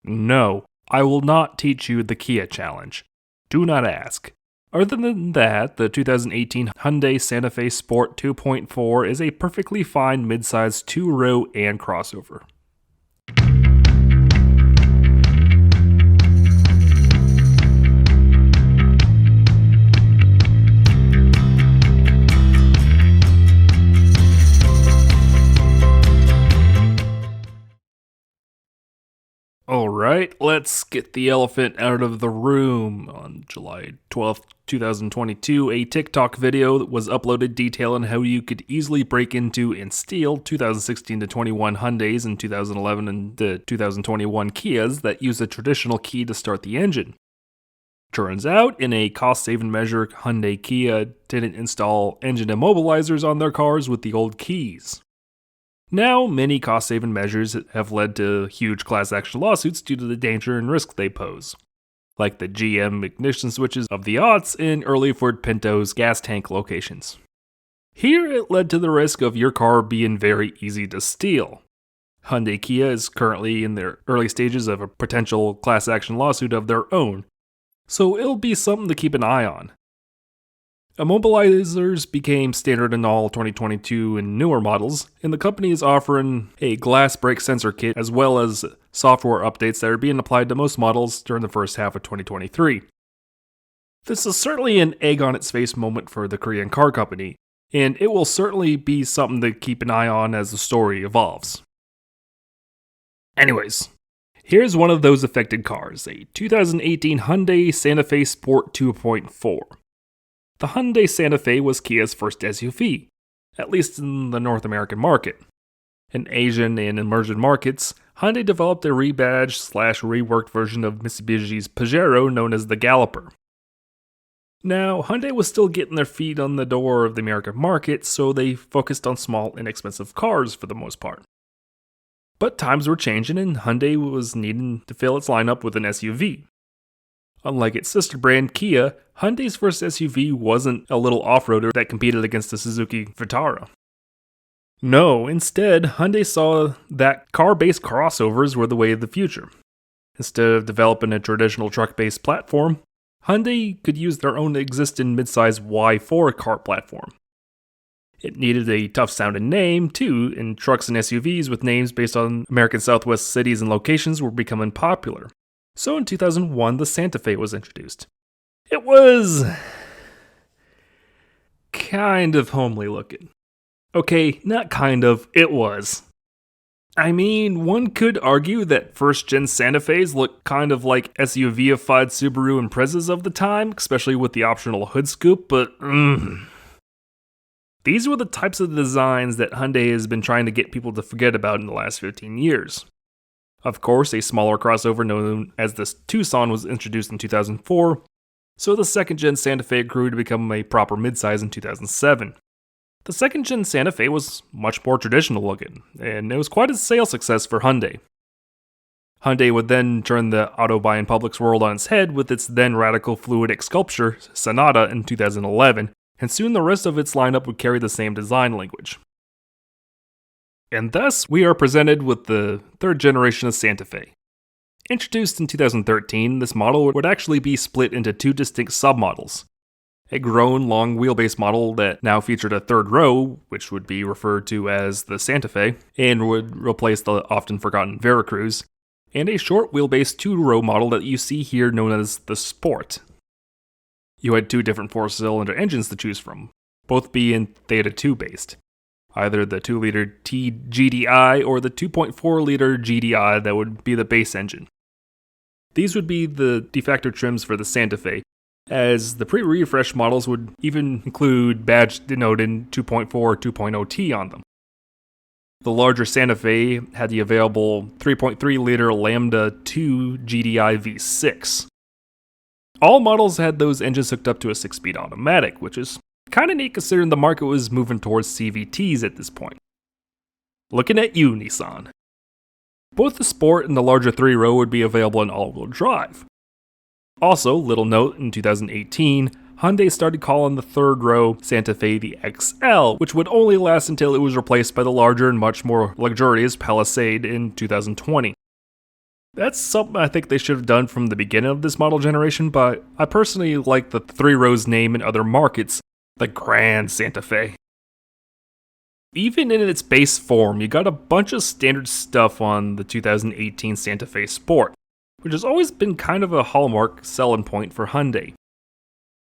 No, I will not teach you the Kia challenge. Do not ask. Other than that, the 2018 Hyundai Santa Fe Sport 2.4 is a perfectly fine midsize two-row and crossover. Alright, let's get the elephant out of the room. On July 12th, 2022, a TikTok video was uploaded detailing how you could easily break into and steal 2016 to 21 Hyundais and 2011 and 2021 Kias that use a traditional key to start the engine. Turns out, in a cost-saving measure, Hyundai Kia didn't install engine immobilizers on their cars with the old keys. Now, many cost-saving measures have led to huge class action lawsuits due to the danger and risk they pose, like the GM ignition switches of the aughts in early Ford Pinto's gas tank locations. Here, it led to the risk of your car being very easy to steal. Hyundai Kia is currently in their early stages of a potential class action lawsuit of their own, so it'll be something to keep an eye on. Immobilizers became standard in all 2022 and newer models, and the company is offering a glass break sensor kit as well as software updates that are being applied to most models during the first half of 2023. This is certainly an egg on its face moment for the Korean car company, and it will certainly be something to keep an eye on as the story evolves. Anyways, here's one of those affected cars, a 2018 Hyundai Santa Fe Sport 2.4. The Hyundai Santa Fe was Kia's first SUV, at least in the North American market. In Asian and emerging markets, Hyundai developed a rebadged/reworked version of Mitsubishi's Pajero known as the Galloper. Now, Hyundai was still getting their feet on the door of the American market, so they focused on small, inexpensive cars for the most part. But times were changing and Hyundai was needing to fill its lineup with an SUV. Unlike its sister brand Kia, Hyundai's first SUV wasn't a little off-roader that competed against the Suzuki Vitara. No, instead, Hyundai saw that car-based crossovers were the way of the future. Instead of developing a traditional truck-based platform, Hyundai could use their own existing midsize Y4 car platform. It needed a tough-sounding name, too, and trucks and SUVs with names based on American Southwest cities and locations were becoming popular. So in 2001, the Santa Fe was introduced. It was kind of homely looking. Okay, not kind of, it was. I mean, one could argue that first-gen Santa Fe's looked kind of like SUV-ified Subaru Imprezas of the time, especially with the optional hood scoop, but these were the types of designs that Hyundai has been trying to get people to forget about in the last 15 years. Of course, a smaller crossover known as the Tucson was introduced in 2004, so the second-gen Santa Fe grew to become a proper midsize in 2007. The second-gen Santa Fe was much more traditional looking, and it was quite a sales success for Hyundai. Hyundai would then turn the auto buy in public's world on its head with its then radical fluidic sculpture, Sonata, in 2011, and soon the rest of its lineup would carry the same design language. And thus, we are presented with the third generation of Santa Fe. Introduced in 2013, this model would actually be split into two distinct submodels. A grown long wheelbase model that now featured a third row, which would be referred to as the Santa Fe, and would replace the often forgotten Veracruz, and a short wheelbase two-row model that you see here known as the Sport. You had two different four-cylinder engines to choose from, both being Theta 2 based. Either the 2-liter T-GDI or the 2.4-liter GDI that would be the base engine. These would be the de facto trims for the Santa Fe, as the pre-refresh models would even include badge denoted 2.4 or 2.0T on them. The larger Santa Fe had the available 3.3-liter Lambda 2 GDI V6. All models had those engines hooked up to a 6-speed automatic, which is kind of neat considering the market was moving towards CVTs at this point. Looking at you, Nissan. Both the Sport and the larger 3-row would be available in all-wheel drive. Also, little note, in 2018, Hyundai started calling the third-row Santa Fe the XL, which would only last until it was replaced by the larger and much more luxurious Palisade in 2020. That's something I think they should have done from the beginning of this model generation, but I personally like the Three Rows name in other markets, the Grand Santa Fe. Even in its base form, you got a bunch of standard stuff on the 2018 Santa Fe Sport, which has always been kind of a hallmark selling point for Hyundai.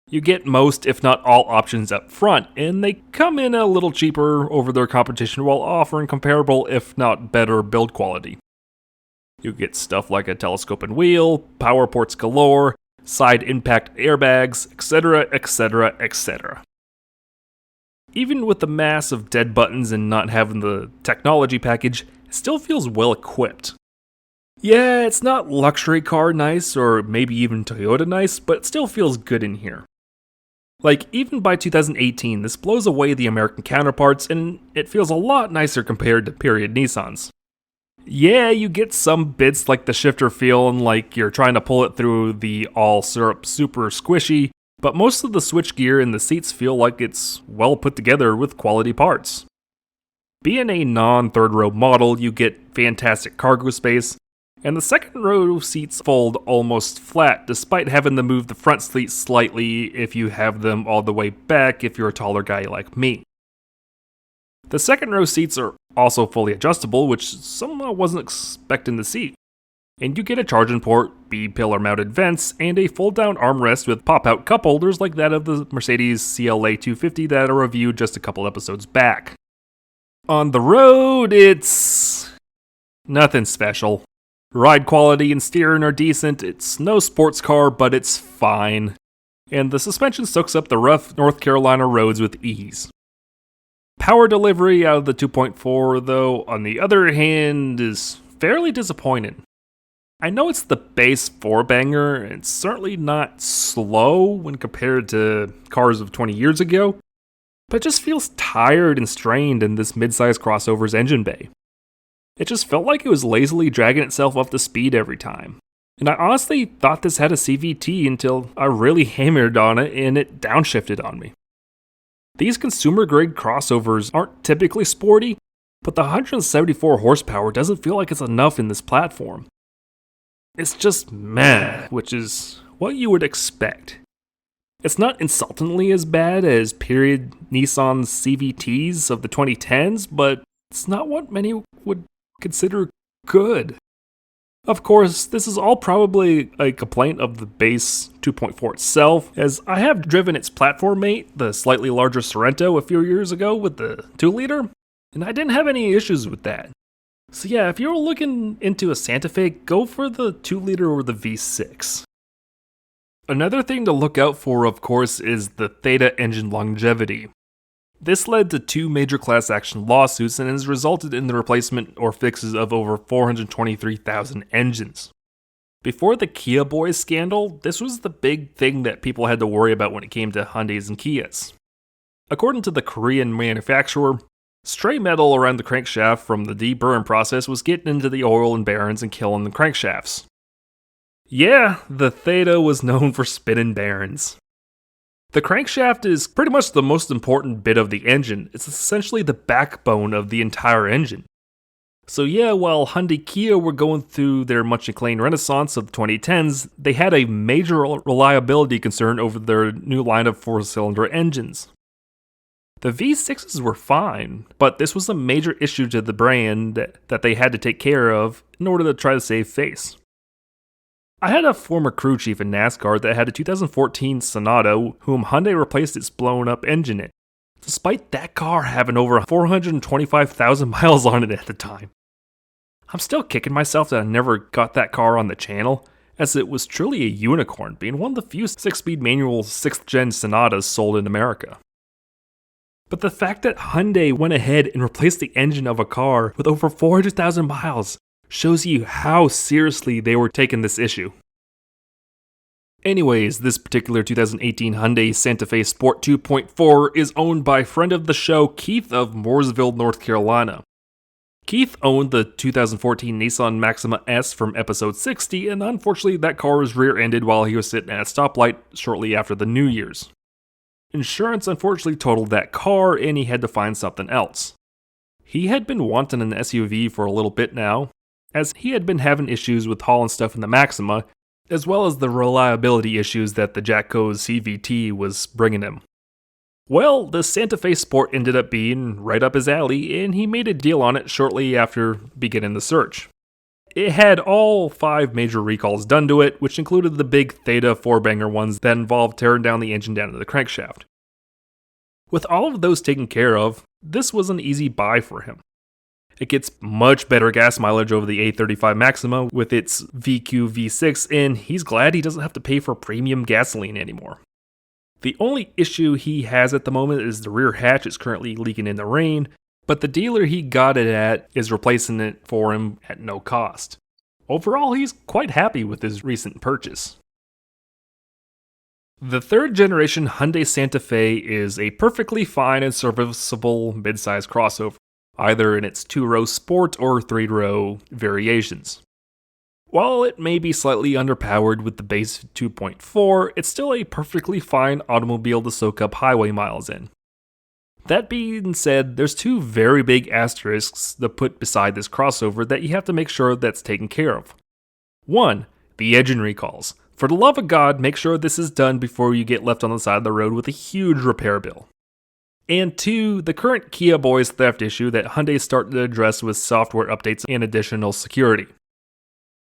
You get most, if not all, options up front, and they come in a little cheaper over their competition while offering comparable, if not better, build quality. You get stuff like a telescoping wheel, power ports galore, side impact airbags, etc., etc., etc. Even with the mass of dead buttons and not having the technology package, it still feels well equipped. Yeah, it's not luxury car nice or maybe even Toyota nice, but it still feels good in here. Like, even by 2018, this blows away the American counterparts and it feels a lot nicer compared to period Nissans. Yeah, you get some bits like the shifter feeling like you're trying to pull it through the all syrup super squishy, but most of the switchgear and the seats feel like it's well put together with quality parts. Being a non-third row model, you get fantastic cargo space, and the second row seats fold almost flat despite having to move the front seats slightly if you have them all the way back if you're a taller guy like me. The second row seats are also fully adjustable, which somehow I wasn't expecting to see. And you get a charging port, B-pillar mounted vents, and a fold-down armrest with pop-out cup holders like that of the Mercedes CLA 250 that I reviewed just a couple episodes back. On the road, it's nothing special. Ride quality and steering are decent, it's no sports car, but it's fine. And the suspension soaks up the rough North Carolina roads with ease. Power delivery out of the 2.4, though, on the other hand, is fairly disappointing. I know it's the base 4-banger, and it's certainly not slow when compared to cars of 20 years ago, but it just feels tired and strained in this mid-size crossover's engine bay. It just felt like it was lazily dragging itself up to speed every time. And I honestly thought this had a CVT until I really hammered on it and it downshifted on me. These consumer-grade crossovers aren't typically sporty, but the 174 horsepower doesn't feel like it's enough in this platform. It's just meh, which is what you would expect. It's not insultingly as bad as period Nissan CVTs of the 2010s, but it's not what many would consider good. Of course, this is all probably a complaint of the base 2.4 itself, as I have driven its platform mate, the slightly larger Sorento, a few years ago with the 2-liter, and I didn't have any issues with that. So yeah, if you're looking into a Santa Fe, go for the 2-liter or the V6. Another thing to look out for, of course, is the Theta engine longevity. This led to 2 major class action lawsuits and has resulted in the replacement or fixes of over 423,000 engines. Before the Kia Boys scandal, this was the big thing that people had to worry about when it came to Hyundais and Kias. According to the Korean manufacturer, stray metal around the crankshaft from the deburn process was getting into the oil and bearings and killing the crankshafts. Yeah, the Theta was known for spinning bearings. The crankshaft is pretty much the most important bit of the engine. It's essentially the backbone of the entire engine. So yeah, while Hyundai Kia were going through their much acclaimed renaissance of the 2010s, they had a major reliability concern over their new line of 4-cylinder engines. The V6s were fine, but this was a major issue to the brand that they had to take care of in order to try to save face. I had a former crew chief in NASCAR that had a 2014 Sonata whom Hyundai replaced its blown-up engine in, despite that car having over 425,000 miles on it at the time. I'm still kicking myself that I never got that car on the channel, as it was truly a unicorn, being one of the few 6-speed manual 6th-gen Sonatas sold in America. But the fact that Hyundai went ahead and replaced the engine of a car with over 400,000 miles shows you how seriously they were taking this issue. Anyways, this particular 2018 Hyundai Santa Fe Sport 2.4 is owned by friend of the show Keith of Mooresville, North Carolina. Keith owned the 2014 Nissan Maxima S from episode 60, and unfortunately that car was rear-ended while he was sitting at a stoplight shortly after the New Year's. Insurance unfortunately totaled that car and he had to find something else. He had been wanting an SUV for a little bit now, as he had been having issues with hauling stuff in the Maxima, as well as the reliability issues that the Jatco's CVT was bringing him. Well, the Santa Fe Sport ended up being right up his alley, and he made a deal on it shortly after beginning the search. It had all 5 major recalls done to it, which included the big Theta 4-banger ones that involved tearing down the engine down to the crankshaft. With all of those taken care of, this was an easy buy for him. It gets much better gas mileage over the A35 Maxima with its VQ V6, and he's glad he doesn't have to pay for premium gasoline anymore. The only issue he has at the moment is the rear hatch is currently leaking in the rain, but the dealer he got it at is replacing it for him at no cost. Overall, he's quite happy with his recent purchase. The 3rd generation Hyundai Santa Fe is a perfectly fine and serviceable midsize crossover, either in its 2-row sport or 3-row variations. While it may be slightly underpowered with the base 2.4, it's still a perfectly fine automobile to soak up highway miles in. That being said, there's 2 very big asterisks to put beside this crossover that you have to make sure that's taken care of. 1. The engine recalls. For the love of God, make sure this is done before you get left on the side of the road with a huge repair bill. And 2. The current Kia Boys theft issue that Hyundai started to address with software updates and additional security.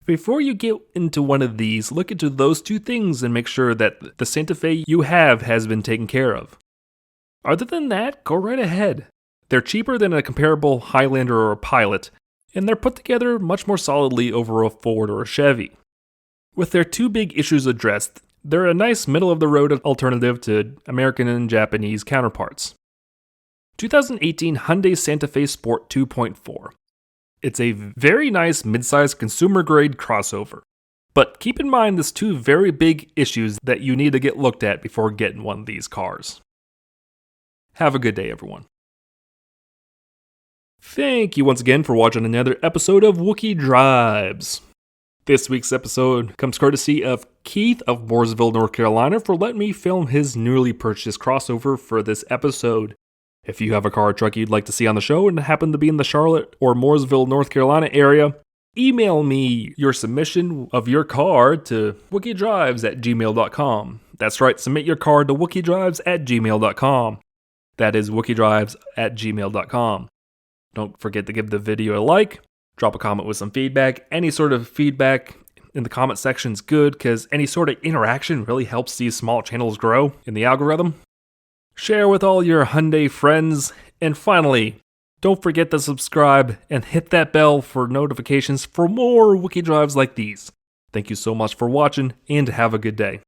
Before you get into one of these, look into those 2 things and make sure that the Santa Fe you have has been taken care of. Other than that, go right ahead. They're cheaper than a comparable Highlander or a Pilot, and they're put together much more solidly over a Ford or a Chevy. With their 2 big issues addressed, they're a nice middle-of-the-road alternative to American and Japanese counterparts. 2018 Hyundai Santa Fe Sport 2.4. It's a very nice mid-sized consumer-grade crossover. But keep in mind there's 2 very big issues that you need to get looked at before getting one of these cars. Have a good day, everyone. Thank you once again for watching another episode of Wookie Drives. This week's episode comes courtesy of Keith of Mooresville, North Carolina, for letting me film his newly purchased crossover for this episode. If you have a car or truck you'd like to see on the show and happen to be in the Charlotte or Mooresville, North Carolina area, email me your submission of your car to wookiedrives@gmail.com. That's right, submit your car to wookiedrives@gmail.com. That is wookiedrives@gmail.com. Don't forget to give the video a like, drop a comment with some feedback. Any sort of feedback in the comment section is good because any sort of interaction really helps these small channels grow in the algorithm. Share with all your Hyundai friends, and finally, don't forget to subscribe and hit that bell for notifications for more Wookie Drives like these. Thank you so much for watching, and have a good day.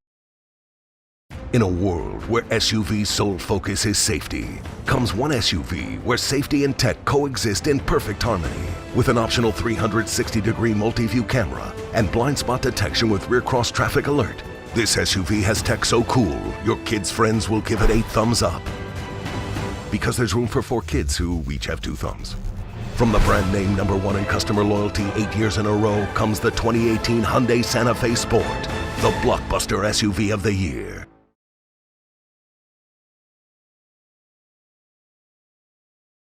In a world where SUV's sole focus is safety, comes one SUV where safety and tech coexist in perfect harmony. With an optional 360-degree multi-view camera and blind spot detection with rear cross traffic alert, this SUV has tech so cool, your kids' friends will give it 8 thumbs up. Because there's room for 4 kids who each have 2 thumbs. From the brand name #1 in customer loyalty 8 years in a row comes the 2018 Hyundai Santa Fe Sport, the blockbuster SUV of the year.